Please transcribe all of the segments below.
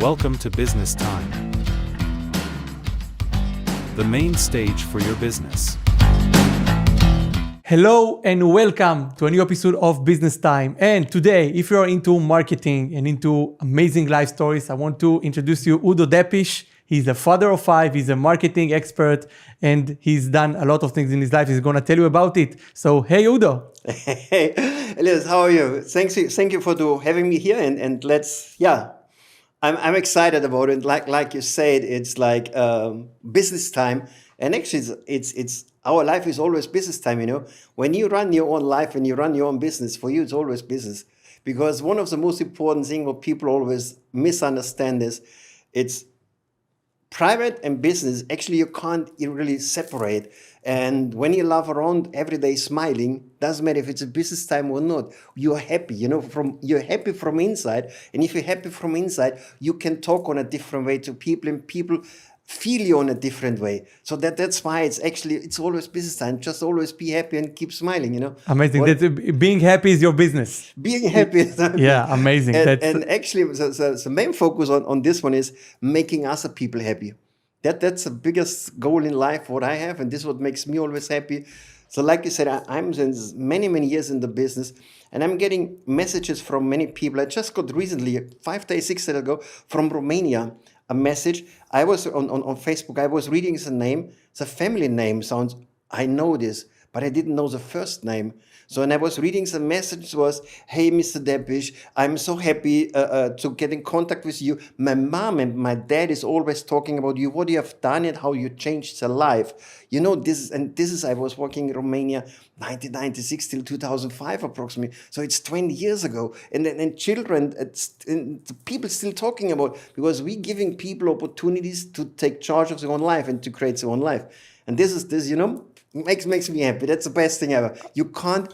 Welcome to Business Time, the main stage for your business. Hello and welcome to a new episode of Business Time. And today, if you're into marketing and into amazing life stories, I want to introduce you Udо Deppisch. He's a father of five, he's a marketing expert, and he's done a lot of things in his life. He's going to tell you about it. So, hey Udо. Hey, Elizabeth, how are you? Thank you for having me here, and I'm excited about it. Like you said, it's like business time, and actually, it's our life is always business time. You know, when you run your own life and you run your own business, for you it's always business, because one of the most important things what people always misunderstand is it's private and business. Actually, you can't really separate. And when you laugh around every day smiling, doesn't matter if it's a business time or not, you're happy, you're happy from inside. And if you're happy from inside, you can talk on a different way to people, and people feel you on a different way. So that's why it's always business time. Just always be happy and keep smiling, Amazing. Being happy is your business. Being happy is Yeah, amazing. And actually, the main focus on this one is making other people happy. That's the biggest goal in life, what I have, and this is what makes me always happy. So like you said, I'm since many years in the business, and I'm getting messages from many people. I just got recently, 5 days, 6 days ago, from Romania, a message. I was on Facebook, I was reading the name. The family name sounds, I know this, but I didn't know the first name. So when I was reading the message was, hey, Mr. Деппиш, I'm so happy to get in contact with you. My mom and my dad is always talking about you, what you have done and how you changed their life. This is, I was working in Romania 1996 till 2005 approximately. So it's 20 years ago. And then children, and the people still talking about, because we're giving people opportunities to take charge of their own life and to create their own life. And this makes me happy. That's the best thing ever. You can't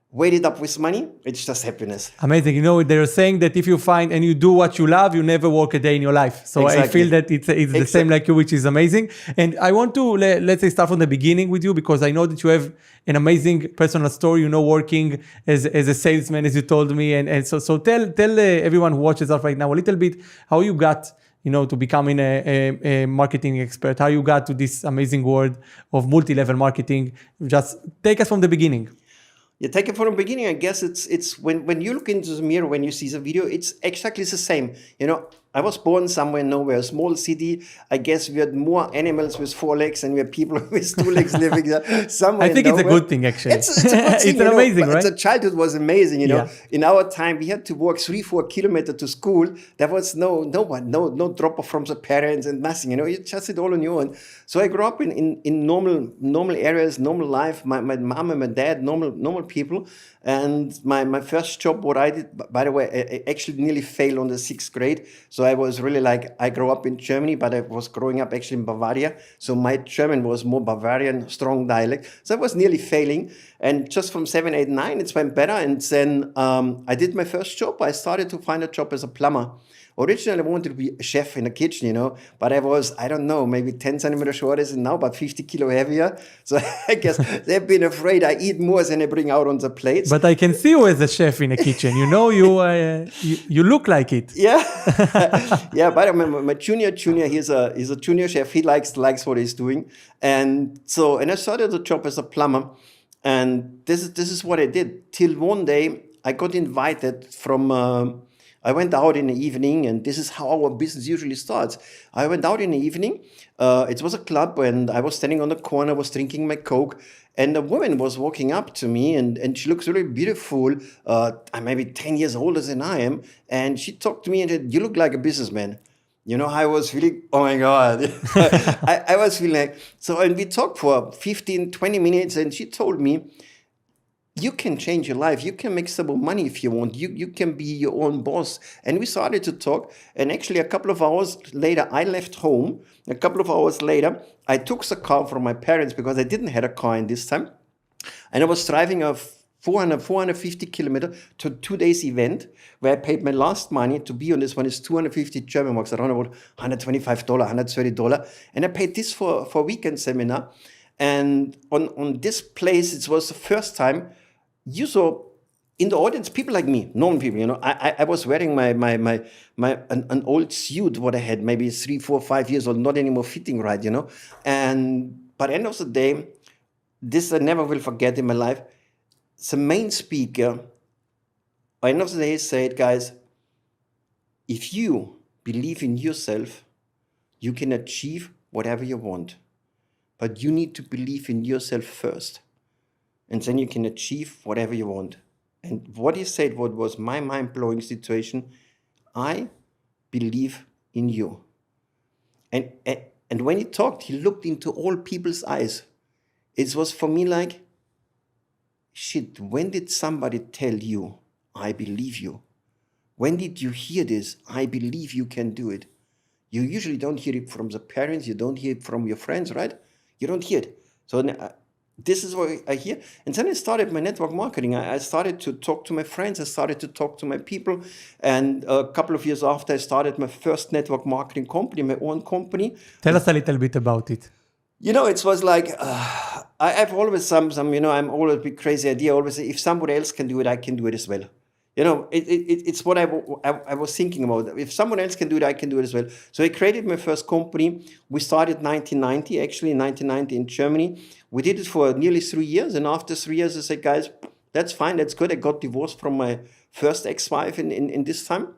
weight it up with money. It's just happiness. Amazing. They're saying that if you find and you do what you love, you never work a day in your life. So exactly. I feel that it's the same like you, which is amazing. And I want to, let's say, start from the beginning with you, because I know that you have an amazing personal story, working as a salesman, as you told me. And so tell everyone who watches us right now a little bit how you got to becoming a marketing expert, how you got to this amazing world of multi-level marketing. Just take us from the beginning. You take it from the beginning. I guess it's when you look into the mirror, when you see the video, it's exactly the same. I was born somewhere nowhere, a small city. I guess we had more animals with 4 legs and we had people with 2 legs living there somewhere. I think it's a good thing, actually. It's a good thing, it's amazing, right? The childhood was amazing, Yeah. In our time, we had to walk 3-4 kilometers to school. There was no drop-off from the parents and nothing, You just did all on your own. So I grew up in normal areas, normal life. My mom and my dad, normal people. And my first job, what I did, by the way, I actually nearly failed on the 6th grade. So I was really I grew up in Germany, but I was growing up actually in Bavaria. So my German was more Bavarian, strong dialect. So I was nearly failing. And just from 7, 8, 9, it went better. And then I did my first job. I started to find a job as a plumber. Originally, I wanted to be a chef in the kitchen, but I was, I don't know, maybe 10 centimeters shorter than now, but 50 kilo heavier. So I guess they've been afraid I eat more than I bring out on the plates. But I can see you as a chef in a kitchen. You look like it. Yeah. Yeah, but my junior, he's a junior chef. He likes what he's doing. And I started the job as a plumber. And this is what I did. Till one day, I got invited from... I went out in the evening, and this is how our business usually starts. I went out in the evening. It was a club, and I was standing on the corner, was drinking my Coke, and a woman was walking up to me, and she looks really beautiful. I'm maybe 10 years older than I am, and she talked to me and said, "You look like a businessman." I was feeling, oh my God. I was feeling like, and we talked for 15, 20 minutes, and she told me, you can change your life. You can make some money if you want. You can be your own boss. And we started to talk. And actually, a couple of hours later, I left home. A couple of hours later, I took the car from my parents because I didn't have a car in this time. And I was driving a 450 kilometer to 2 days event where I paid my last money to be on this one is 250 German marks, around about $125, $130. And I paid this for a weekend seminar. And on this place, it was the first time you saw in the audience, people like me, normal people, you know, I was wearing an old suit, what I had, maybe 3, 4, 5 years old, not anymore fitting right, you know. And by the end of the day, this I never will forget in my life. The main speaker, by the end of the day, said, guys, if you believe in yourself, you can achieve whatever you want. But you need to believe in yourself first. And then you can achieve whatever you want. And what he said, what was my mind-blowing situation, I believe in you. And when he talked, he looked into all people's eyes. It was for me like, shit, when did somebody tell you, I believe you? When did you hear this? I believe you can do it. You usually don't hear it from the parents. You don't hear it from your friends, right? You don't hear it. So this is what I hear. And then I started my network marketing. I started to talk to my friends. I started to talk to my people. And a couple of years after, I started my first network marketing company, my own company. Tell us a little bit about it. You know, it was like, I've always some, you know, I'm always a bit crazy idea. I always say, if somebody else can do it, I can do it as well. You know, it's what I was thinking about. If someone else can do it, I can do it as well. So I created my first company. We started in 1990, actually in 1990 in Germany. We did it for nearly 3 years. And after 3 years, I said, guys, that's fine. That's good. I got divorced from my first ex-wife in this time.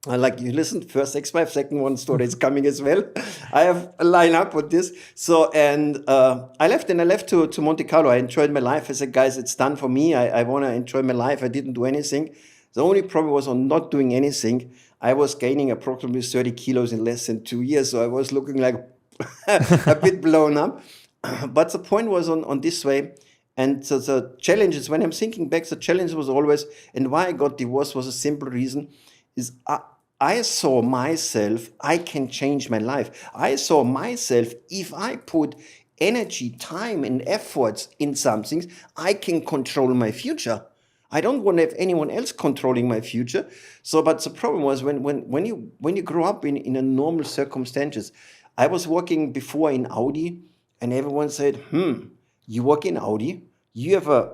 Like you listened, first ex-wife, second one story is coming as well. I have a line up with this. So, and I left to Monte Carlo. I enjoyed my life. I said, guys, it's done for me. I want to enjoy my life. I didn't do anything. The only problem was on not doing anything. I was gaining approximately 30 kilos in less than 2 years. So I was looking like a bit blown up. But the point was on this way. And so the challenge is, when I'm thinking back, the challenge was always, and why I got divorced was a simple reason, is I saw myself, I can change my life. I saw myself, if I put energy, time, and efforts in something, I can control my future. I don't want to have anyone else controlling my future. So, but the problem was when you grow up in a normal circumstances. I was working before in Audi, and everyone said, you work in Audi, you have a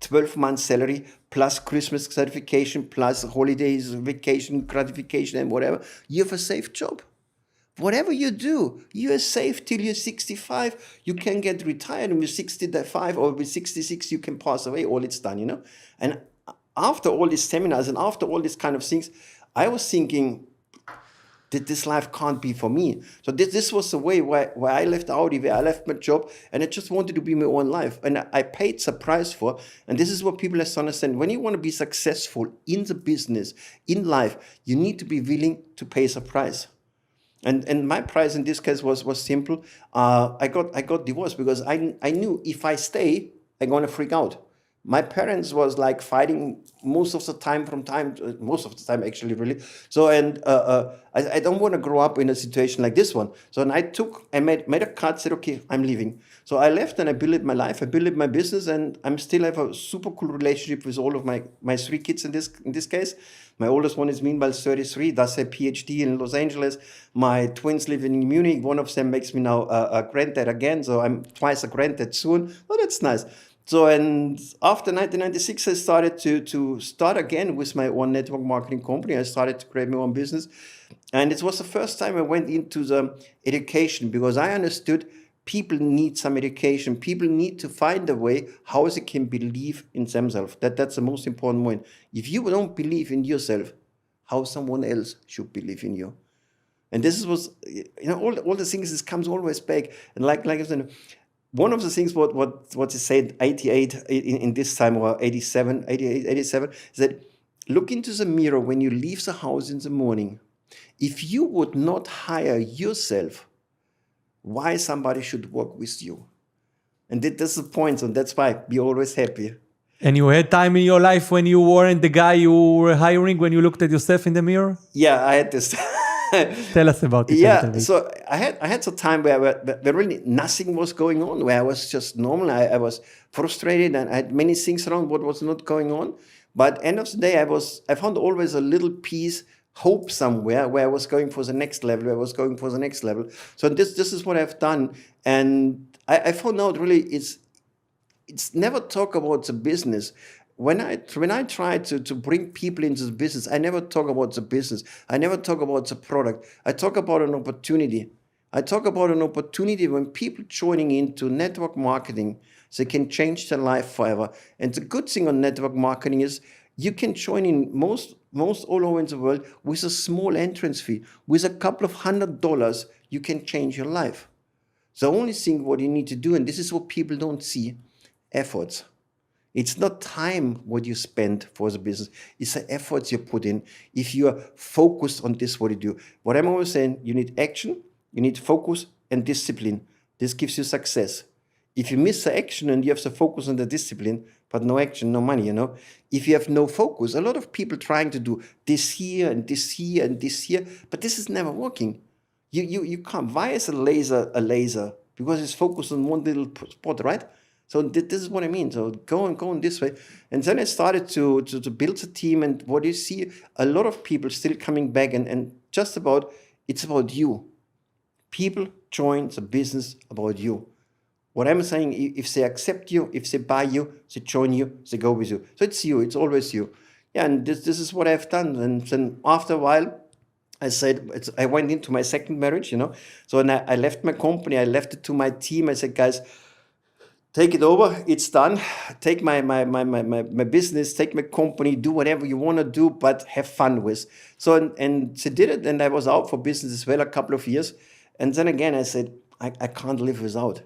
12-month salary plus Christmas certification plus holidays, vacation, gratification, and whatever. You have a safe job. Whatever you do, you are safe till you're 65. You can get retired, and with 65 or with 66, you can pass away. All it's done, you know. And after all these seminars and after all these kind of things, I was thinking that this life can't be for me. So this was the way where I left Audi, where I left my job, and I just wanted to be my own life. And I paid the price for. And this is what people have to understand. When you want to be successful in the business, in life, you need to be willing to pay the price. And my price in this case was simple. I got divorced because I knew if I stay, I'm gonna freak out. My parents was like fighting most of the time actually, really. So, and I don't want to grow up in a situation like this one. So, and I made a cut, said, okay, I'm leaving. So I left and I built my life, I built my business, and I'm still have a super cool relationship with all of my 3 kids in this case. My oldest one is meanwhile 33, does a PhD in Los Angeles. My twins live in Munich. One of them makes me now a granddad again. So I'm twice a granddad soon. Oh, that's nice. So, and after 1996, I started to start again with my own network marketing company. I started to create my own business. And it was the first time I went into the education, because I understood people need some education. People need to find a way how they can believe in themselves. That's the most important point. If you don't believe in yourself, how someone else should believe in you? And this was, you know, all the things, this comes always back. And like I said, one of the things what he said 88 in this time, or 87 is that look into the mirror when you leave the house in the morning. If you would not hire yourself, why somebody should work with you? And that's the point, and that's why be always happy. And you had time in your life when you weren't the guy you were hiring, when you looked at yourself in the mirror? Yeah, I had this. Tell us about it. Yeah, so I had some time where really nothing was going on, where I was just normal. I was frustrated, and I had many things around what was not going on. But end of the day, I found always a little piece, hope somewhere, where I was going for the next level, So this is what I've done. And I found out really it's never talk about the business. when I try to bring people into the business, I never talk about the business. I never talk about the product. I talk about an opportunity. I talk about an opportunity when people joining into network marketing, they can change their life forever. And the good thing on network marketing is you can join in most all over in the world with a small entrance fee. With a couple of $100, you can change your life. The only thing what you need to do, and this is what people don't see, efforts. It's not time what you spend for the business. It's the efforts you put in. If you are focused on this, what you do. What I'm always saying, you need action, you need focus and discipline. This gives you success. If you miss the action and you have to focus on the discipline, but no action, no money, If you have no focus, a lot of people trying to do this here and this here and this here, but this is never working. You can't. Why is a laser? Because it's focused on one little spot, right? So this is what I mean. So going this way. And then I started to build a team. And what you see, a lot of people still coming back and just about, it's about you. People join the business about you. What I'm saying, if they accept you, if they buy you, they join you, they go with you. So it's you, it's always you. Yeah, and this is what I've done. And then after a while, I said, I went into my second marriage, So I left my company, I left it to my team. I said, guys, take it over, it's done. Take my business, take my company, do whatever you want to do, but have fun with. So, and they did it, and I was out for business as well a couple of years. And then again, I said, I can't live without.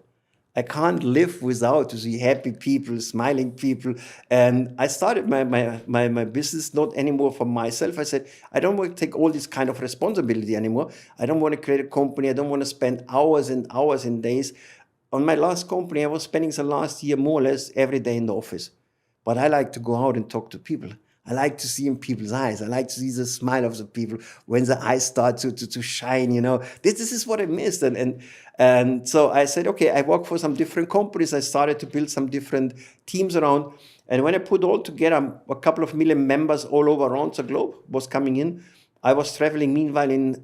I can't live without to see happy people, smiling people. And I started my business not anymore for myself. I said, I don't want to take all this kind of responsibility anymore. I don't want to create a company. I don't want to spend hours and hours and days. On my last company, I was spending the last year more or less every day in the office. But I like to go out and talk to people. I like to see in people's eyes. I like to see the smile of the people when the eyes start to shine, This is what I missed. And so I said, okay, I work for some different companies. I started to build some different teams around. And when I put all together, a couple of million members all over around the globe was coming in. I was traveling meanwhile in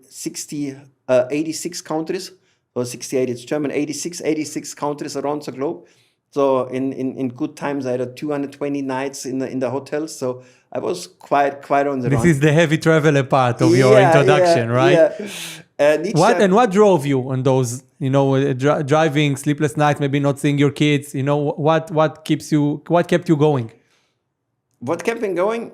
86 countries. So 68, it's German, 86 countries around the globe. So in good times, I had 220 nights in the hotels. So I was quite on the run. This is the heavy traveler part of your introduction, right? Yeah. What drove you on those, driving, sleepless nights, maybe not seeing your kids, what kept you going? What kept me going?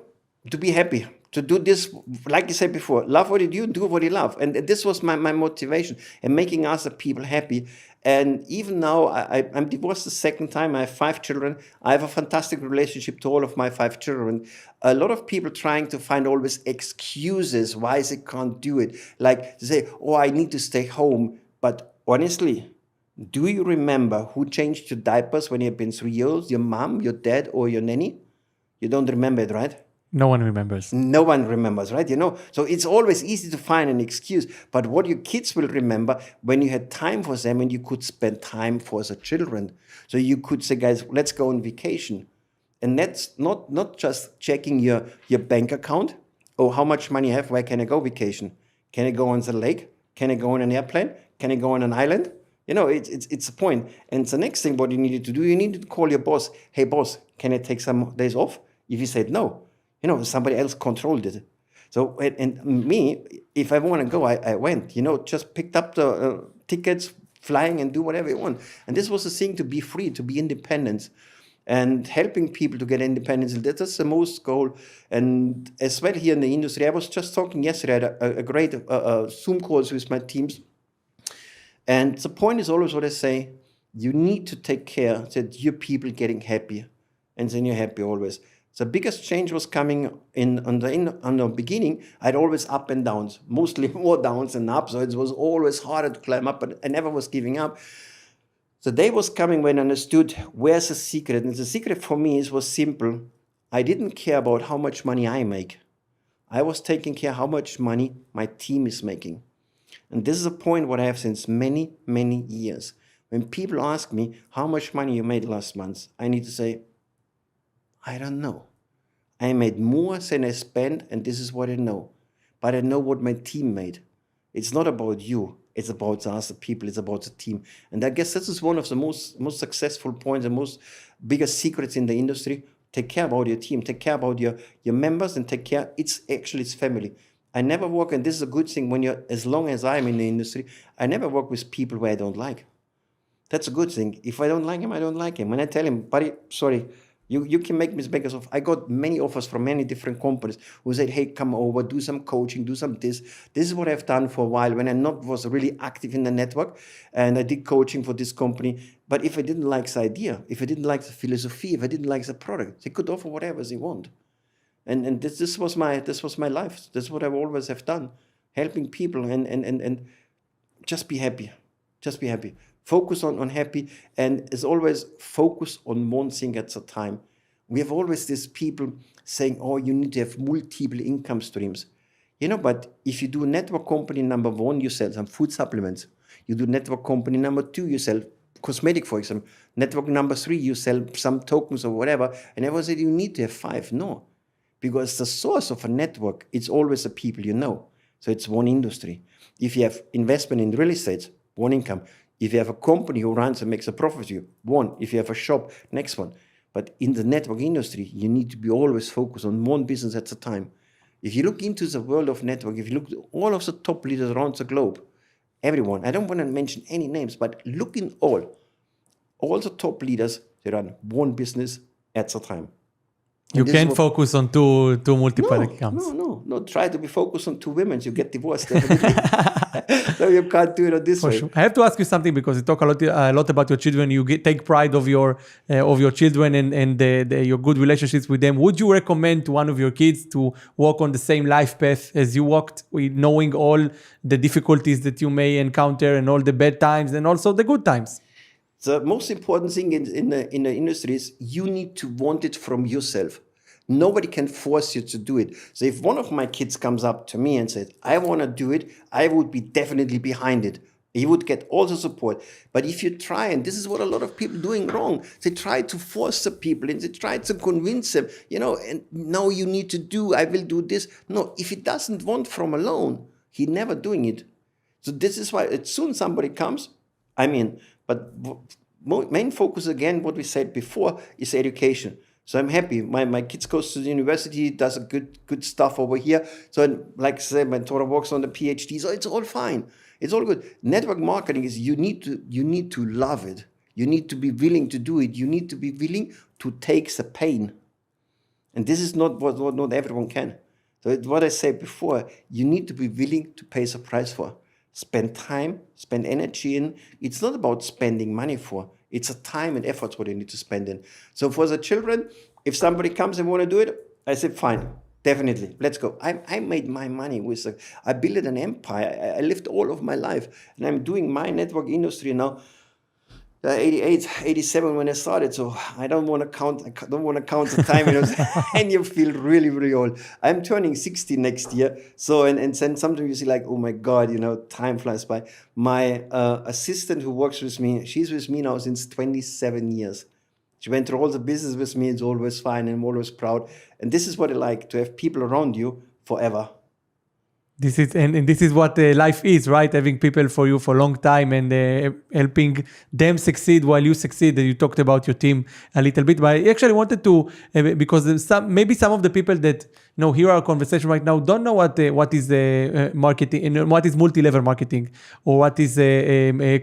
To be happy. To do this, like you said before, love what you do what you love. And this was my motivation and making other people happy. And even now, I'm divorced the second time. I have 5 children. I have a fantastic relationship to all of my 5 children. A lot of people trying to find always excuses why they can't do it. Like they say, I need to stay home. But honestly, do you remember who changed your diapers when you've been 3 years? Your mom, your dad, or your nanny? You don't remember it, right? No one remembers. No one remembers, right? So it's always easy to find an excuse. But what your kids will remember when you had time for them and you could spend time for the children. So you could say, guys, let's go on vacation. And that's not just checking your bank account. Oh, how much money I have? Where can I go vacation? Can I go on the lake? Can I go on an airplane? Can I go on an island? It's a point. And the next thing what you needed to do, you needed to call your boss. Hey, boss, can I take some days off? If he said no, somebody else controlled it. So, and me, if I want to go, I went, just picked up the tickets, flying and do whatever you want. And this was the thing, to be free, to be independent and helping people to get independence. That's the most goal. And as well here in the industry, I was just talking yesterday, I had a great Zoom calls with my teams. And the point is always what I say, you need to take care that your people getting happy, and then you're happy always. The biggest change was coming on the beginning. I had always up and downs, mostly more downs than ups. So it was always harder to climb up, but I never was giving up. The day was coming when I understood where's the secret. And the secret for me was simple. I didn't care about how much money I make. I was taking care how much money my team is making. And this is a point what I have since many, many years. When people ask me how much money you made last month, I need to say, I don't know. I made more than I spent, and this is what I know. But I know what my team made. It's not about you. It's about the other people. It's about the team. And I guess this is one of the most successful points, the most biggest secrets in the industry. Take care about your team, take care about your members, and take care, it's family. I never work, and this is a good thing as long as I'm in the industry, I never work with people where I don't like. That's a good thing. If I don't like him, I don't like him. When I tell him, buddy, sorry, you can make mistakes. I got many offers from many different companies who said, hey, come over, do some coaching, do some this. This is what I've done for a while when I was really active in the network, and I did coaching for this company. But if I didn't like the idea, if I didn't like the philosophy, if I didn't like the product, they could offer whatever they want. And this was my life. That's what I've always have done, helping people and just be happy. Just be happy. Focus on happy, and as always, focus on one thing at a time. We have always these people saying, oh, you need to have multiple income streams. But if you do network company number 1, you sell some food supplements. You do network company number 2, you sell cosmetic, for example. Network number 3, you sell some tokens or whatever. And everyone said, you need to have 5. No, because the source of a network, it's always the people you know. So it's one industry. If you have investment in real estate, one income. If you have a company who runs and makes a profit for you, one. If you have a shop, next one. But in the network industry, you need to be always focused on one business at a time. If you look into the world of network, if you look at all of the top leaders around the globe, everyone, I don't want to mention any names, but look in all the top leaders, they run one business at a time. You can't focus on two multiple accounts. No. Try to be focused on 2 women. You get divorced. So you can't do it this way. Sure. I have to ask you something, because you talk a lot about your children. You take pride of your children and your good relationships with them. Would you recommend to one of your kids to walk on the same life path as you walked, knowing all the difficulties that you may encounter and all the bad times and also the good times? The most important thing in the industry is you need to want it from yourself. Nobody can force you to do it. So if one of my kids comes up to me and says, I want to do it, I would be definitely behind it. He would get all the support. But if you try, and this is what a lot of people doing wrong, they try to force the people and they try to convince them, and no, you need to do, I will do this. No, if he doesn't want from alone, he never doing it. So this is why as soon as somebody comes, but main focus again, what we said before, is education. So I'm happy. My kids goes to the university, does a good stuff over here. So like I said, my daughter works on the PhD. So it's all fine. It's all good. Network marketing is you need to love it. You need to be willing to do it. You need to be willing to take the pain. And this is not what not everyone can. So it's what I said before, you need to be willing to pay the price for. Spend time, spend energy in. It's not about spending money for. It's a time and effort what you need to spend in. So for the children, if somebody comes and want to do it, I say, fine, definitely, let's go. I made my money I built an empire. I lived all of my life. And I'm doing my network industry now. 88, 87 when I started, so I don't want to count the time, and you feel really, really old. I'm turning 60 next year, so and then sometimes you see like, oh my God, time flies by. My assistant who works with me, she's with me now since 27 years. She went through all the business with me. It's always fine, and I'm always proud. And this is what I like, to have people around you forever. This is what life is, right? Having people for you for a long time and helping them succeed while you succeed. You talked about your team a little bit, but I actually wanted to, because maybe some of the people that hear our conversation right now don't know what is marketing and what is multi-level marketing, or what is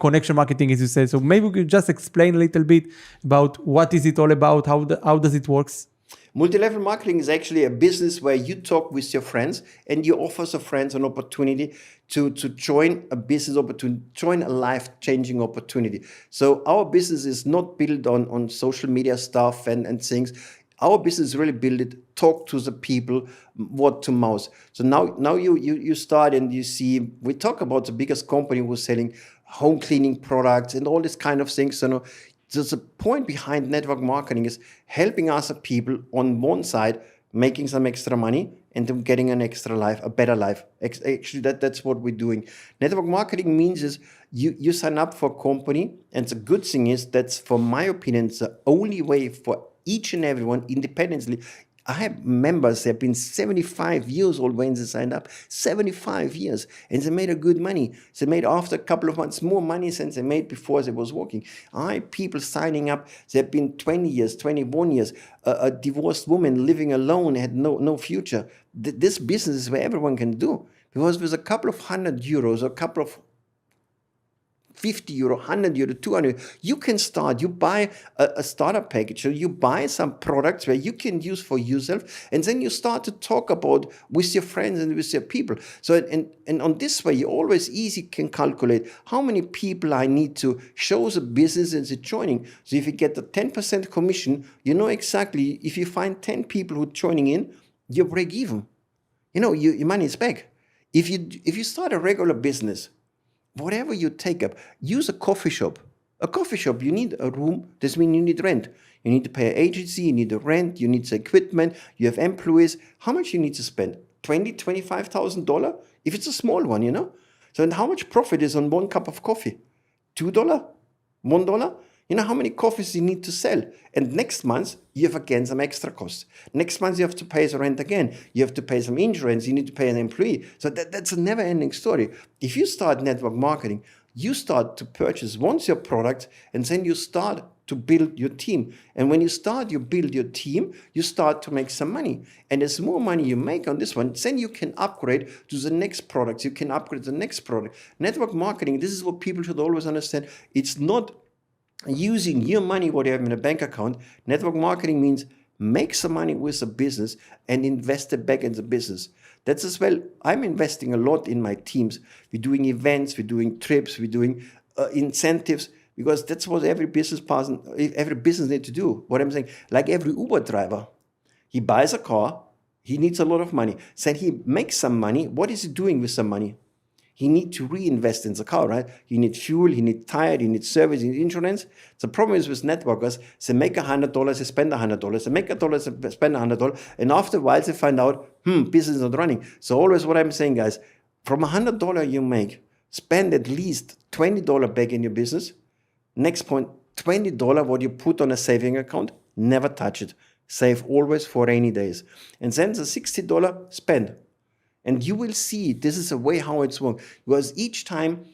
connection marketing, as you said. So maybe we could just explain a little bit about what is it all about, how does it works? Multi-level marketing is actually a business where you talk with your friends and you offer the friends an opportunity to join a business opportunity, join a life-changing opportunity. So our business is not built on social media stuff and things. Our business is really built, talk to the people, word to mouth. So now you start and you see, we talk about the biggest company who's selling home cleaning products and all these kind of things. So the point behind network marketing is helping us people on one side, making some extra money and then getting an extra life, a better life. Actually, that's what we're doing. Network marketing means is you sign up for a company, and the good thing is that's, for my opinion, the only way for each and everyone independently. I have members that have been 75 years old when they signed up, 75 years, and they made a good money. They made after a couple of months more money than they made before they was working. I have people signing up, they have been 20 years, 21 years. A divorced woman living alone had no future. This business is where everyone can do. Because with a couple of €100, a couple of €50, €100, €200, you can start. You buy a starter package, or you buy some products where you can use for yourself, and then you start to talk about with your friends and with your people. So, and on this way, you always easy can calculate how many people I need to show the business and the joining. So if you get the 10% commission, you know exactly, if you find 10 people who are joining in, you break even. You know, your money is back. If you start a regular business, whatever you take up, use a coffee shop. A coffee shop, you need a room. This means you need rent. You need to pay an agency, you need the rent, you need the equipment, you have employees. How much you need to spend? $20,000, $25,000? If it's a small one, you know? So and how much profit is on one cup of coffee? $2? $1? You know how many coffees you need to sell? And next month, you have again some extra costs. Next month, you have to pay the rent again. You have to pay some insurance. You need to pay an employee. So that's a never-ending story. If you start network marketing, you start to purchase once your product, and then you start to build your team. And when you build your team, you start to make some money. And as more money you make on this one, then you can upgrade to the next product. You can upgrade the next product. Network marketing, this is what people should always understand. It's not using your money, what you have in a bank account. Network marketing means make some money with a business and invest it back in the business. That's as well, I'm investing a lot in my teams. We're doing events, we're doing trips, we're doing incentives, because that's what every business needs to do. What I'm saying, like every Uber driver, he buys a car, he needs a lot of money. Then he makes some money. What is he doing with some money? He needs to reinvest in the car, right? You need fuel, you need tire, you need service, you need insurance. The problem is with networkers, they make $100, they spend $100, they make $100, they spend $100, and after a while they find out, business is not running. So always what I'm saying, guys, from $100 you make, spend at least $20 back in your business. Next point, $20 what you put on a saving account, never touch it. Save always for rainy days. And then the $60 spend. And you will see this is a way how it's working. Because each time,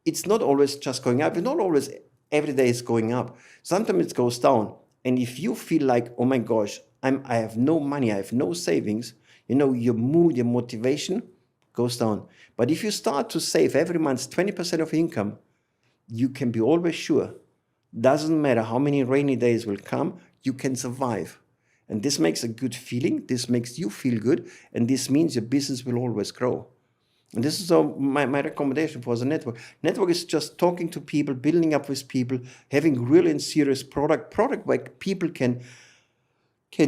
it's not always just going up. It's not always every day is going up. Sometimes it goes down. And if you feel like, oh my gosh, I have no money, I have no savings, you know, your mood, your motivation goes down. But if you start to save every month 20% of income, you can be always sure. Doesn't matter how many rainy days will come, you can survive. And this makes a good feeling, this makes you feel good, and this means your business will always grow. And this is my recommendation for the network. Network is just talking to people, building up with people, having real and serious product where people can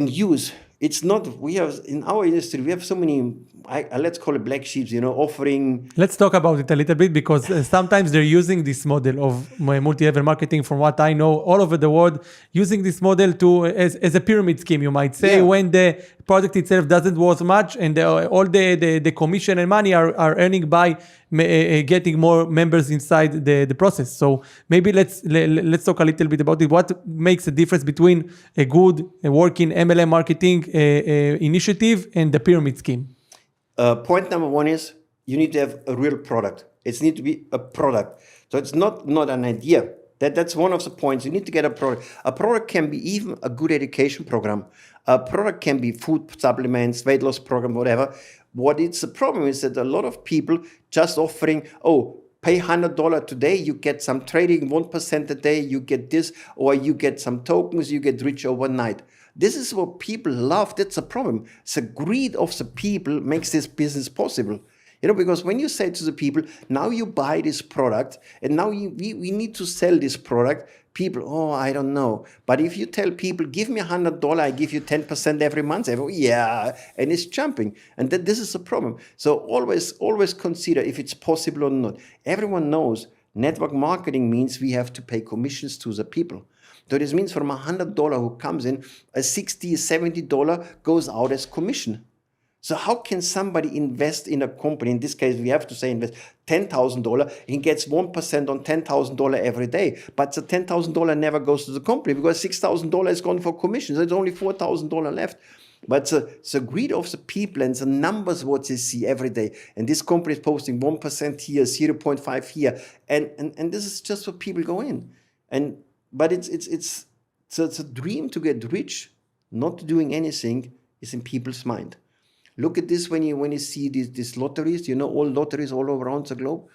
use. It's not, we have, in our industry, we have so many, let's call it black sheep, you know, offering. Let's talk about it a little bit, because sometimes they're using this model of multi-level marketing, from what I know, all over the world, using this model as a pyramid scheme, you might say, when the product itself doesn't worth much, and all the commission and money are earning by getting more members inside the process. So maybe let's talk a little bit about it. What makes a difference between a good working MLM marketing initiative and the pyramid scheme? Point number one is you need to have a real product. It needs to be a product. So it's not an idea. That's one of the points. You need to get a product. A product can be even a good education program. A product can be food supplements, weight loss program, whatever. The problem is that a lot of people just offering, pay $100 today, you get some trading, 1% a day, you get this, or you get some tokens, you get rich overnight. This is what people love. That's the problem. The greed of the people makes this business possible. You know, because when you say to the people, now you buy this product, and now we need to sell this product, people, I don't know. But if you tell people, give me $100, I give you 10% every month, they go, yeah, and it's jumping. And this is the problem. So always consider if it's possible or not. Everyone knows network marketing means we have to pay commissions to the people. So this means from $100 who comes in, a $60, $70 goes out as commission. So how can somebody invest in a company? In this case, we have to say invest $10,000. He gets 1% on $10,000 every day. But the $10,000 never goes to the company because $6,000 is gone for commission. So it's only $4,000 left. But the greed of the people and the numbers what they see every day, and this company is posting 1% here, 0.5 here, and this is just what people go in. But it's a dream to get rich, not doing anything, is in people's mind. Look at this when you see these lotteries, all lotteries all around the globe.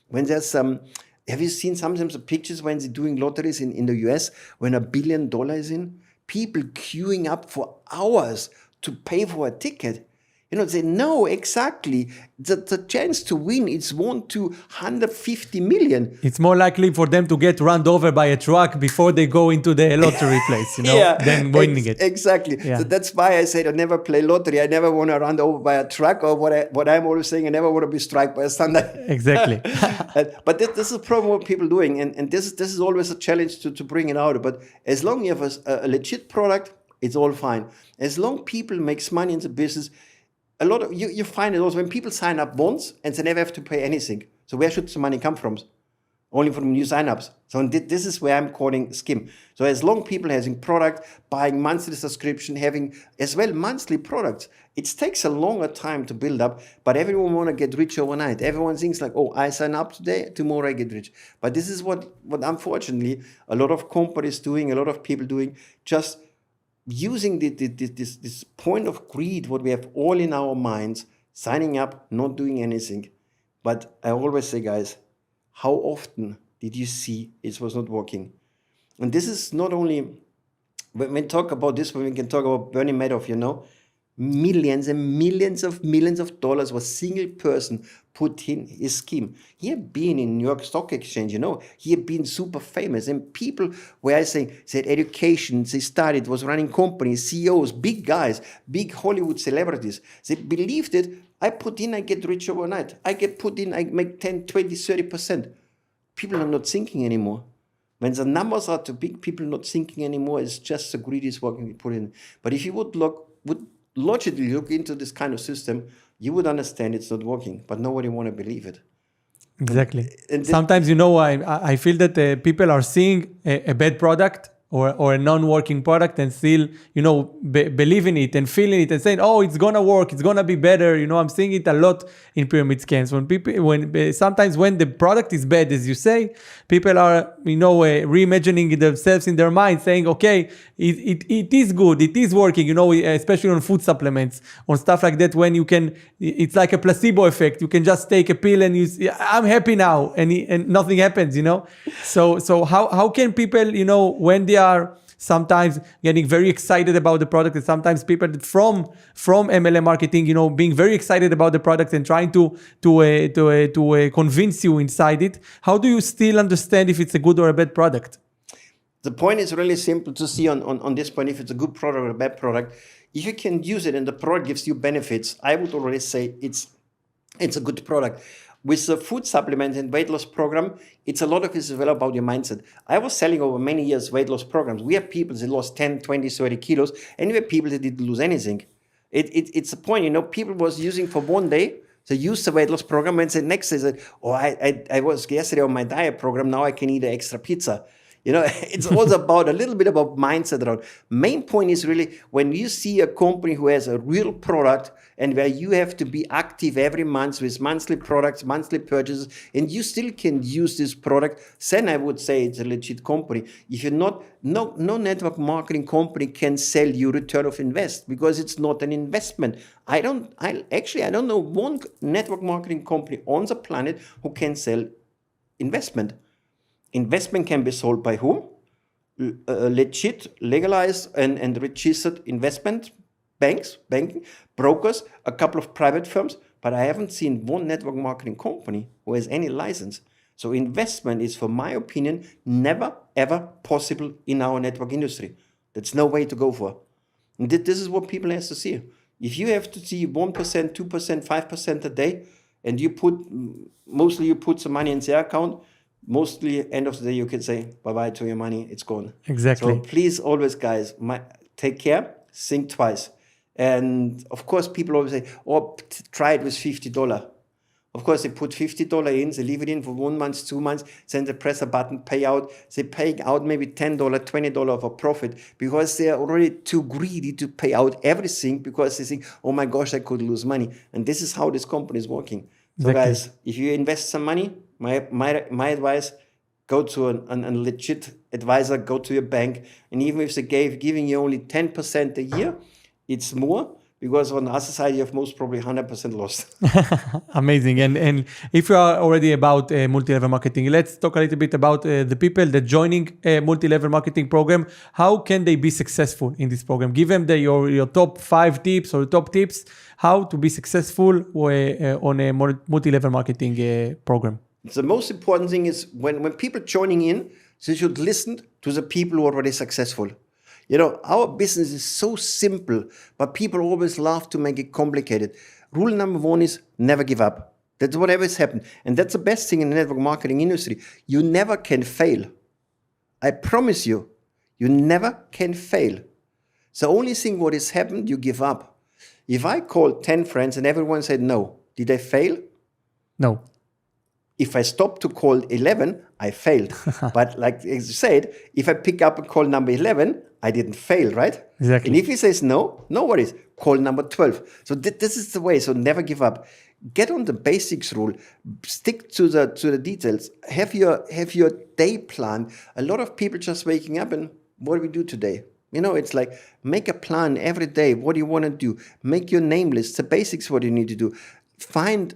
When there's some, have you seen sometimes the pictures when they're doing lotteries in the US, when $1 billion is in? People queuing up for hours to pay for a ticket. They know exactly the chance to win is 1 to 150 million. It's more likely for them to get run over by a truck before they go into the lottery place, than winning it. Exactly. Yeah. So that's why I said I never play lottery. I never want to run over by a truck, or what I'm always saying, I never want to be struck by a thunder. Exactly. But this is a problem what people doing, and this is always a challenge to bring it out. But as long as you have a legit product, it's all fine. As long people makes money in the business, a lot of you find it also when people sign up once and they never have to pay anything. So where should the money come from? Only from new signups. So this is where I'm calling skim. So as long people having product, buying monthly subscription, having as well monthly products, it takes a longer time to build up. But everyone want to get rich overnight. Everyone thinks like, oh, I sign up today, tomorrow I get rich. But this is what unfortunately a lot of companies doing, a lot of people doing, just using this point of greed, what we have all in our minds, signing up, not doing anything. But I always say, guys, how often did you see it was not working? And this is not only, when we talk about this, when we can talk about Bernie Madoff, millions and millions of dollars was single person put in his scheme. He had been in New York Stock Exchange, he had been super famous, and people were saying, said education, they started, was running companies, CEOs, big guys, big Hollywood celebrities. They believed it. I put in, I get rich overnight. I get put in, I make 10, 20, 30%. People are not thinking anymore. When the numbers are too big, people are not thinking anymore. It's just the greed is working we put in. But if you would logically look into this kind of system, you would understand it's not working, but nobody want to believe it. Exactly. Sometimes, I feel that people are seeing a bad product or a non-working product and still, believe in it and feeling it and saying, oh, it's going to work, it's going to be better. I'm seeing it a lot in pyramid scams. Sometimes when the product is bad, as you say, people are, reimagining themselves in their mind, saying, okay, it is good, it is working, especially on food supplements, on stuff like that, when you can, it's like a placebo effect. You can just take a pill and I'm happy now, and nothing happens, So how can people, when they are sometimes getting very excited about the product, and sometimes people from MLM marketing, being very excited about the product and trying to convince you inside it. How do you still understand if it's a good or a bad product? The point is really simple to see on this point, if it's a good product or a bad product. If you can use it and the product gives you benefits, I would already say it's a good product. With the food supplement and weight loss program, it's a lot of it is well about your mindset. I was selling over many years weight loss programs. We have people that lost 10, 20, 30 kilos, and we have people that didn't lose anything. It's a point, people was using for one day, they used the weight loss program, and the next day said, oh, I was yesterday on my diet program, now I can eat an extra pizza. It's also about a little bit about mindset around. Main point is really when you see a company who has a real product and where you have to be active every month with monthly products, monthly purchases, and you still can use this product, then I would say it's a legit company. If you're not, no network marketing company can sell you return of invest because it's not an investment. I don't know one network marketing company on the planet who can sell investment. Investment can be sold by whom? Legit, legalized and registered investment banking, brokers, a couple of private firms, but I haven't seen one network marketing company who has any license. So investment is, for my opinion, never ever possible in our network industry. That's no way to go for. And this is what people have to see. If you have to see 1%, 2%, 5% a day, and you put some money in their account, mostly end of the day you can say bye-bye to your money, it's gone. Exactly. So please always, guys, take care, think twice. And of course people always say, oh, try it with $50. Of course, they put $50 in, they leave it in for 1 month, 2 months, then they press a button, pay out. They pay out maybe $10, $20 of a profit because they are already too greedy to pay out everything because they think, oh my gosh, I could lose money. And this is how this company is working. So guys, if you invest some money, my advice, go to a legit advisor, go to your bank. And even if they're giving you only 10% a year, it's more. Because on the other side, you have most probably 100% lost. Amazing. And if you are already about multi-level marketing, let's talk a little bit about the people that joining a multi-level marketing program. How can they be successful in this program? Give them your top 5 tips or top tips how to be successful on a multi-level marketing program. The most important thing is when people joining in, they should listen to the people who are already successful. You know, our business is so simple, but people always love to make it complicated. Rule number 1 is never give up. That's whatever has happened. And that's the best thing in the network marketing industry. You never can fail. I promise you, you never can fail. The only thing what has happened, you give up. If I called 10 friends and everyone said no, did I fail? No. If I stopped to call 11, I failed. But like you said, if I pick up and call number 11, I didn't fail, right? Exactly. And if he says no, no worries. Call number 12. So this is the way. So never give up. Get on the basics rule. Stick to the details. Have your day plan. A lot of people just waking up and what do we do today? You know, it's like make a plan every day. What do you want to do? Make your name list. The basics, what you need to do. Find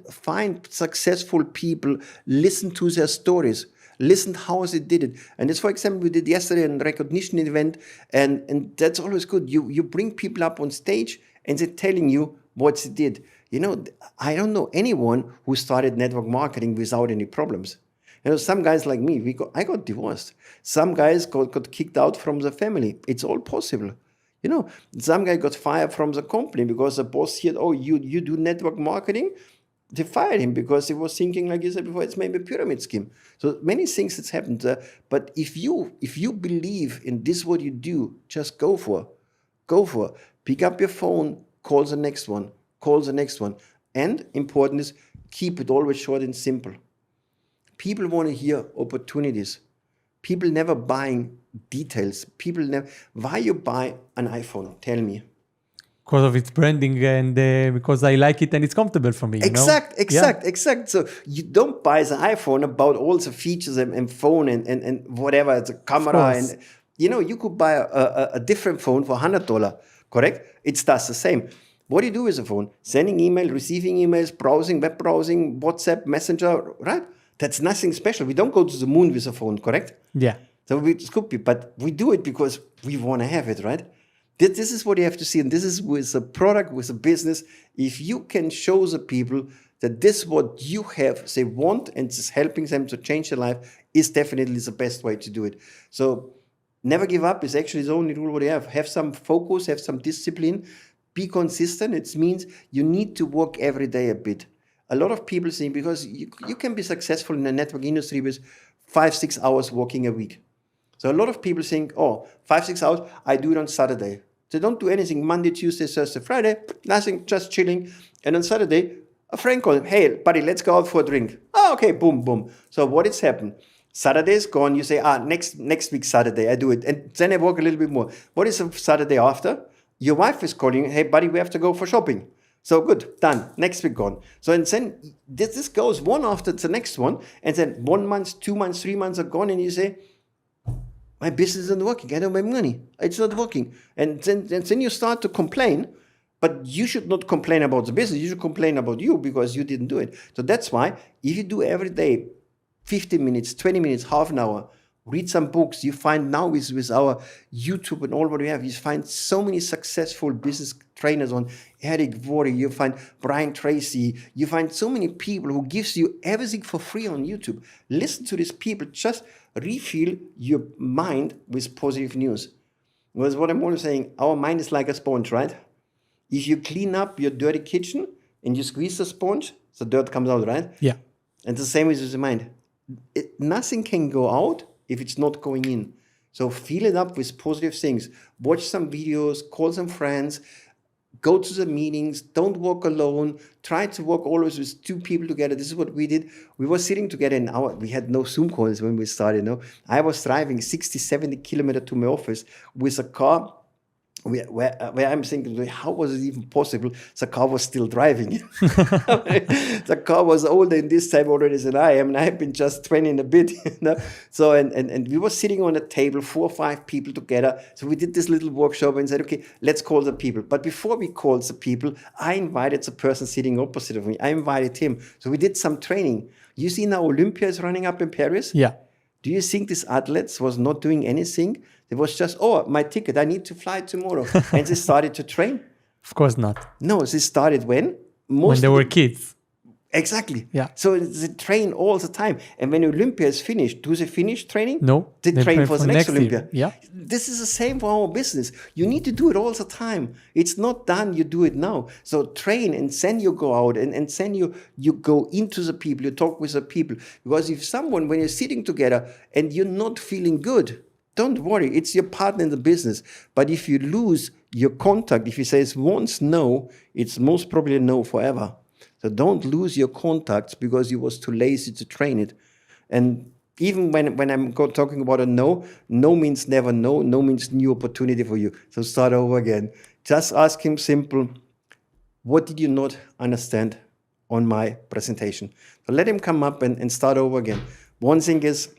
successful people. Listen to their stories. Listen how they did it. And that's, for example, we did yesterday a recognition event, and that's always good. You bring people up on stage and they're telling you what they did. You know, I don't know anyone who started network marketing without any problems. You know, some guys like me, I got divorced. Some guys got kicked out from the family. It's all possible. You know, some guy got fired from the company because the boss said, oh, you do network marketing? They fired him because he was thinking, like you said before, it's maybe a pyramid scheme. So many things that's happened. But if you believe in this, what you do, just go for. Pick up your phone, call the next one. And important is keep it always short and simple. People want to hear opportunities. People never buying details. Why you buy an iPhone? Tell me. Because of its branding and because I like it and it's comfortable for me. Exact. So you don't buy the iPhone about all the features and phone and whatever, the camera. And you know, you could buy a different phone for $100, correct? It does the same. What do you do with the phone? Sending email, receiving emails, browsing, web browsing, WhatsApp, Messenger, right? That's nothing special. We don't go to the moon with a phone, correct? Yeah. So it could be, but we do it because we want to have it, right? This is what you have to see. And this is with a product, with a business. If you can show the people that this what you have, they want, and it's helping them to change their life, is definitely the best way to do it. So never give up is actually the only rule what you have. Have some focus, have some discipline, be consistent. It means you need to work every day a bit. A lot of people think because you can be successful in the network industry with 5-6 hours working a week. So a lot of people think, oh, 5-6 hours, I do it on Saturday. They don't do anything Monday, Tuesday, Thursday, Friday, nothing, just chilling. And on Saturday, a friend calls him, hey, buddy, let's go out for a drink. Oh, okay, boom. So what has happened? Saturday is gone. You say, next week Saturday, I do it. And then I work a little bit more. What is the Saturday after? Your wife is calling, hey, buddy, we have to go for shopping. So good, done. Next week gone. So and then this goes one after the next one. And then 1 month, 2 months, 3 months are gone. And you say, my business isn't working. I don't make money. It's not working. And then you start to complain. But you should not complain about the business. You should complain about you because you didn't do it. So that's why if you do every day 15 minutes, 20 minutes, half an hour, read some books. You find now with our YouTube and all what we have, you find so many successful business trainers on Eric Worre. You find Brian Tracy. You find so many people who gives you everything for free on YouTube. Listen to these people. Just refill your mind with positive news. Because what I'm always saying, our mind is like a sponge, right? If you clean up your dirty kitchen and you squeeze the sponge, the dirt comes out, right? Yeah. And the same is with the mind. Nothing can go out if it's not going in. So fill it up with positive things. Watch some videos, call some friends, Go to the meetings, don't walk alone, try to work always with two people together. This is what we did. We were sitting together we had no Zoom calls when we started. No, I was driving 60, 70 kilometers to my office with a car where I'm thinking, how was it even possible? The car was still driving. The car was older in this time already than I am, and I've been just 20 and a bit. So, and we were sitting on a table, 4 or 5 people together. So we did this little workshop and said, okay, let's call the people. But before we called the people, I invited the person sitting opposite of me. I invited him. So we did some training. You see now Olympia is running up in Paris? Yeah. Do you think this athletes was not doing anything? It was just, my ticket, I need to fly tomorrow. And they started to train. Of course not. No, they started when? When they were kids. Exactly. Yeah. So they train all the time. And when Olympia is finished, do they finish training? No. They train for the next Olympia. Year. Yeah. This is the same for our business. You need to do it all the time. It's not done, you do it now. So train, and then you go out and then you go into the people, you talk with the people. Because if someone, when you're sitting together and you're not feeling good, don't worry, it's your partner in the business. But if you lose your contact, if he says once no, it's most probably no forever. So don't lose your contacts because you was too lazy to train it. And even when I'm talking about a no means never no. No means new opportunity for you. So start over again. Just ask him simple, what did you not understand on my presentation? So let him come up and start over again. One thing is,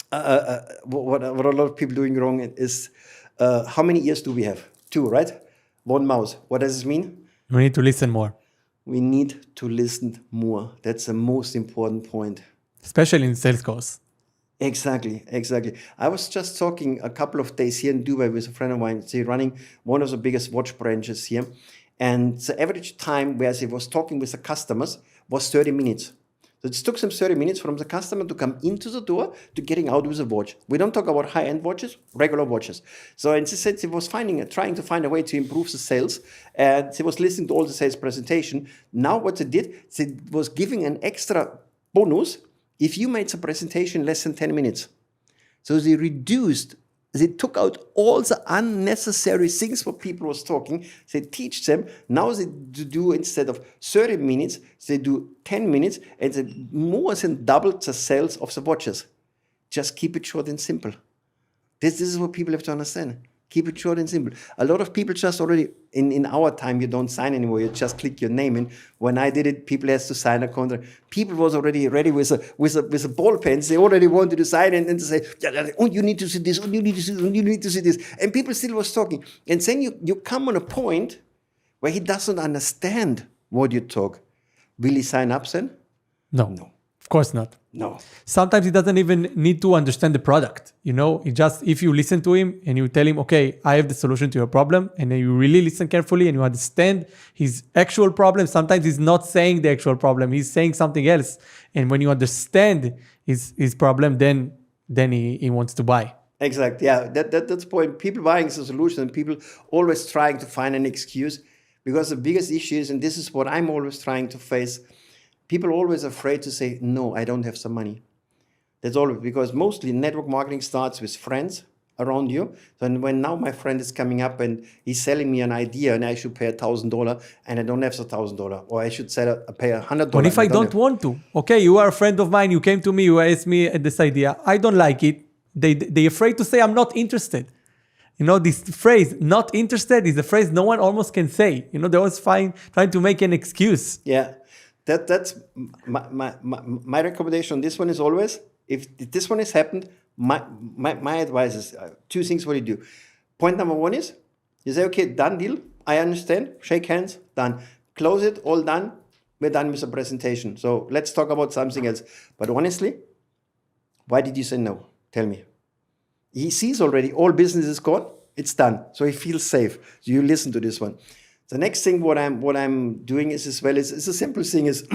what a lot of people doing wrong is, how many ears do we have? 2, right? 1 mouth. What does this mean? We need to listen more. We need to listen more. That's the most important point. Especially in sales calls. Exactly. I was just talking a couple of days here in Dubai with a friend of mine. They're running one of the biggest watch branches here. And the average time where they was talking with the customers was 30 minutes. So it took them 30 minutes from the customer to come into the door to getting out with a watch. We don't talk about high-end watches, regular watches. So and she said she was trying to find a way to improve the sales. And she was listening to all the sales presentation. Now what they did, they was giving an extra bonus if you made the presentation less than 10 minutes. So they took out all the unnecessary things what people was talking. They teach them. Now they do, instead of 30 minutes, they do 10 minutes, and they more than doubled the sales of the watches. Just keep it short and simple. This is what people have to understand. Keep it short and simple. A lot of people just already, in our time, you don't sign anymore. You just click your name in. When I did it, people has to sign a contract. People was already ready with a ball pens. They already wanted to sign and then to say, oh, you need to see this, oh, you need to see this, oh, you need to see this. And people still was talking. And then you come on a point where he doesn't understand what you talk. Will he sign up then? No. Of course not. No. Sometimes he doesn't even need to understand the product. If you listen to him and you tell him, okay, I have the solution to your problem, and then you really listen carefully and you understand his actual problem. Sometimes he's not saying the actual problem. He's saying something else. And when you understand his problem, then he wants to buy. Exactly. Yeah, that's the point. People buying the solution, and people always trying to find an excuse, because the biggest issue is, and this is what I'm always trying to face, people are always afraid to say, no, I don't have some money. That's always, because mostly network marketing starts with friends around you. So when now my friend is coming up and he's selling me an idea and I should pay $1,000 and I don't have the $1,000, or I should pay $100. What if I don't want to? Okay, you are a friend of mine. You came to me, you asked me this idea. I don't like it. They're afraid to say I'm not interested. This phrase, not interested, is a phrase no one almost can say. They're always trying to make an excuse. Yeah. That's my recommendation on this one is always, if this one has happened, my advice is 2 things what you do. Point number 1 is, you say, okay, done deal, I understand, shake hands, done. Close it, all done, we're done with the presentation. So let's talk about something else. But honestly, why did you say no? Tell me. He sees already all business is gone, it's done. So he feels safe. So you listen to this one. The next thing what I'm doing is as well is a simple thing is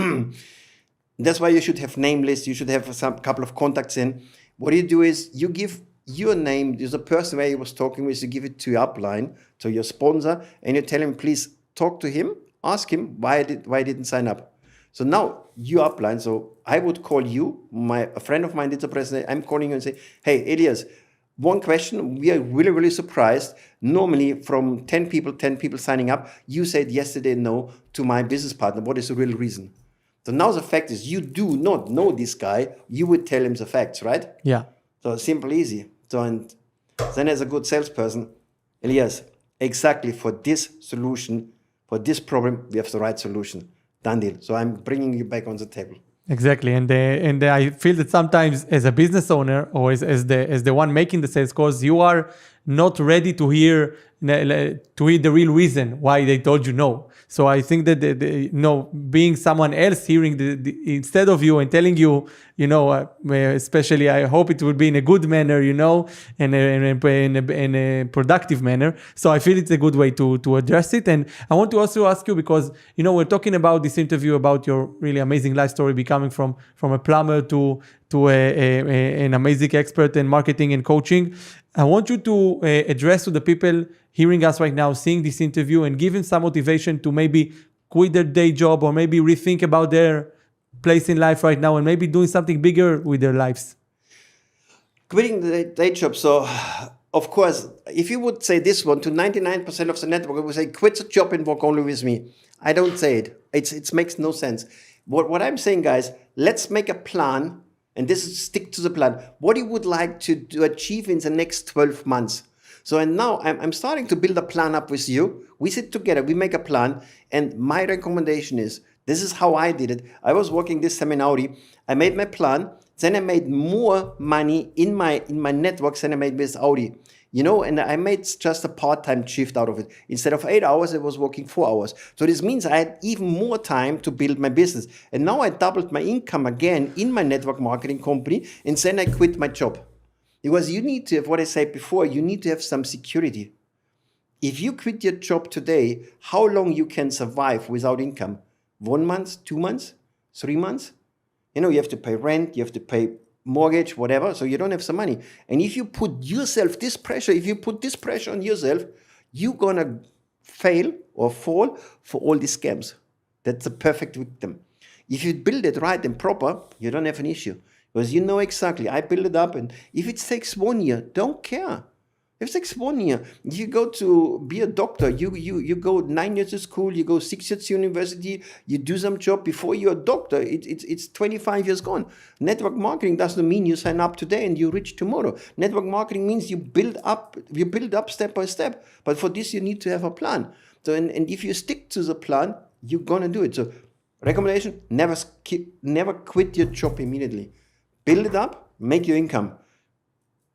that's why you should have name lists. You should have some couple of contacts in. What you do is you give your name. There's a person where you was talking with. You give it to your upline, to your sponsor, and you tell him, please talk to him. Ask him why he didn't sign up. So now you upline. So I would call you. A friend of mine did the presentation. I'm calling you and say, hey, Elias, one question, we are really, really surprised. Normally from 10 people signing up, you said yesterday no to my business partner. What is the real reason? So now the fact is you do not know this guy. You would tell him the facts, right? Yeah. So simple, easy. So and then as a good salesperson, Elias, exactly for this solution, for this problem, we have the right solution. Done deal. So I'm bringing you back on the table. Exactly, and I feel that sometimes as a business owner or as the one making the sales calls, you are not ready to hear the real reason why they told you no. So I think that being someone else hearing instead of you and telling you, especially I hope it will be in a good manner, and in a productive manner. So I feel it's a good way to address it. And I want to also ask you because we're talking about this interview about your really amazing life story, becoming from a plumber to an amazing expert in marketing and coaching. I want you to address to the people hearing us right now, seeing this interview, and give them some motivation to maybe quit their day job or maybe rethink about their place in life right now and maybe doing something bigger with their lives. Quitting the day job. So, of course, if you would say this one to 99% of the network, I would say, quit the job and work only with me. I don't say it. It makes no sense. What I'm saying, guys, let's make a plan. And this is stick to the plan. What you would like to achieve in the next 12 months. So, and now I'm starting to build a plan up with you. We sit together, we make a plan. And my recommendation is, this is how I did it. I was working this time in Audi. I made my plan. Then I made more money in my networks than I made with Audi. And I made just a part-time shift out of it. Instead of 8 hours, I was working 4 hours. So this means I had even more time to build my business. And now I doubled my income again in my network marketing company. And then I quit my job. Because you need to have, what I said before, you need to have some security. If you quit your job today, how long you can survive without income? 1 month, 2 months, 3 months? You have to pay rent, you have to pay mortgage, whatever, so you don't have some money. And if you put this pressure on yourself, you're gonna fail or fall for all these scams. That's a perfect victim. If you build it right and proper, you don't have an issue. Because you know exactly, I build it up, and if it takes 1 year, don't care. If it takes 1 year, you go to be a doctor, you go 9 years to school, you go 6 years to university, you do some job before you're a doctor, it's 25 years gone. Network marketing doesn't mean you sign up today and you're rich tomorrow. Network marketing means you build up step by step. But for this, you need to have a plan. So, and if you stick to the plan, you're gonna do it. So, recommendation: never quit your job immediately. Build it up, make your income.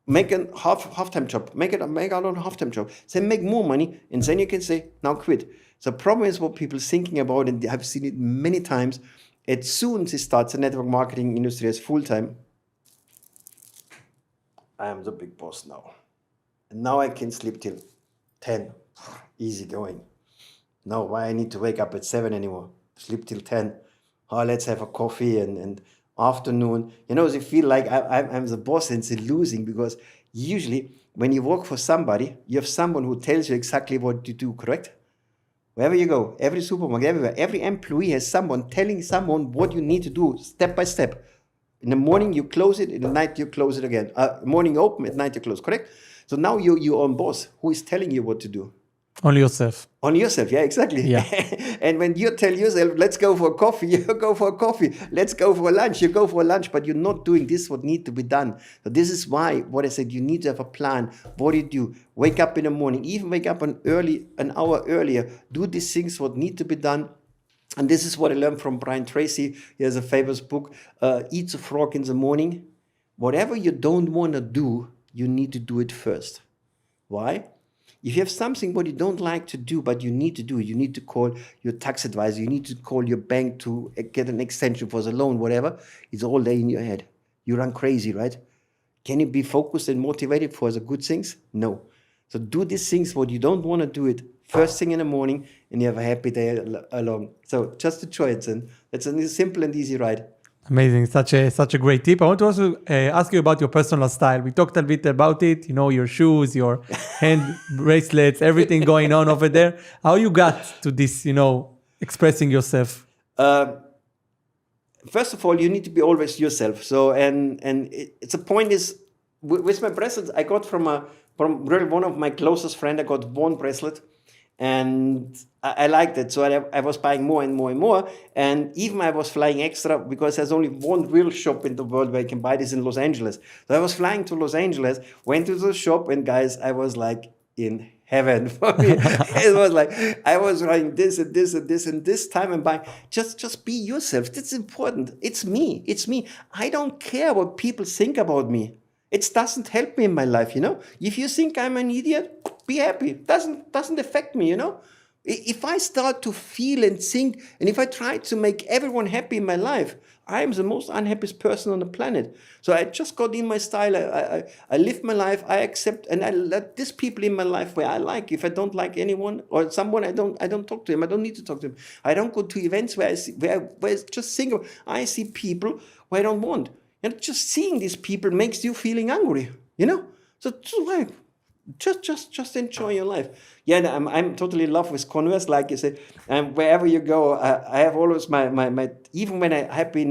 Make a half-time job. Make out a half-time job. Then make more money, and then you can say, now quit. The problem is what people thinking about, and I've seen it many times, as soon as it starts the network marketing industry as full-time, I am the big boss now. And now I can sleep till 10. Easy going. No, why I need to wake up at 7 anymore? Sleep till 10. Oh, let's have a coffee and afternoon. They feel like I'm the boss and they're losing, because usually when you work for somebody, you have someone who tells you exactly what to do, correct? Wherever you go, every supermarket, everywhere, every employee has someone telling someone what you need to do step by step. In the morning you close it, in the night you close it again. Morning you open, at night you close, correct? So now you're your own boss. Who is telling you what to do? Only yourself. Only yourself, yeah, exactly. Yeah. And when you tell yourself, let's go for a coffee, you go for a coffee. Let's go for a lunch, you go for a lunch. But you're not doing this, what needs to be done. So this is why, what I said, you need to have a plan. What do you do? Wake up in the morning, even wake up an hour earlier. Do these things, what need to be done. And this is what I learned from Brian Tracy. He has a famous book, Eat the Frog in the Morning. Whatever you don't want to do, you need to do it first. Why? If you have something what you don't like to do, but you need to do, you need to call your tax advisor, you need to call your bank to get an extension for the loan, whatever, it's all there in your head. You run crazy, right? Can you be focused and motivated for the good things? No. So do these things what you don't want to do it first thing in the morning, and you have a happy day along. So just a choice, and it's a simple and easy ride. Amazing. Such a great tip. I want to also ask you about your personal style. We talked a bit about it, your shoes, your hand bracelets, everything going on over there. How you got to this, expressing yourself? First of all, you need to be always yourself. So, and it's the point is, with my bracelets, I got from really one of my closest friend. I got one bracelet, and I liked it. So I was buying more and more and more. And even I was flying extra because there's only one real shop in the world where you can buy this in Los Angeles. So I was flying to Los Angeles, went to the shop, and guys, I was like in heaven for me. It was like I was writing this and this and this and this time and buying. Just be yourself. That's important. It's me. It's me. I don't care what people think about me. It doesn't help me in my life, you know. If you think I'm an idiot, be happy. Doesn't affect me, you know. If I start to feel and think, and if I try to make everyone happy in my life, I am the most unhappiest person on the planet. So I just got in my style. I live my life. I accept, and I let these people in my life where I like. If I don't like anyone or someone, I don't talk to him. I don't need to talk to him. I don't go to events where I just think of. I see people who I don't want. And just seeing these people makes you feeling angry, you know? So like, just enjoy your life. Yeah, I'm totally in love with Converse, like you said. And wherever you go, I have always my even when I have been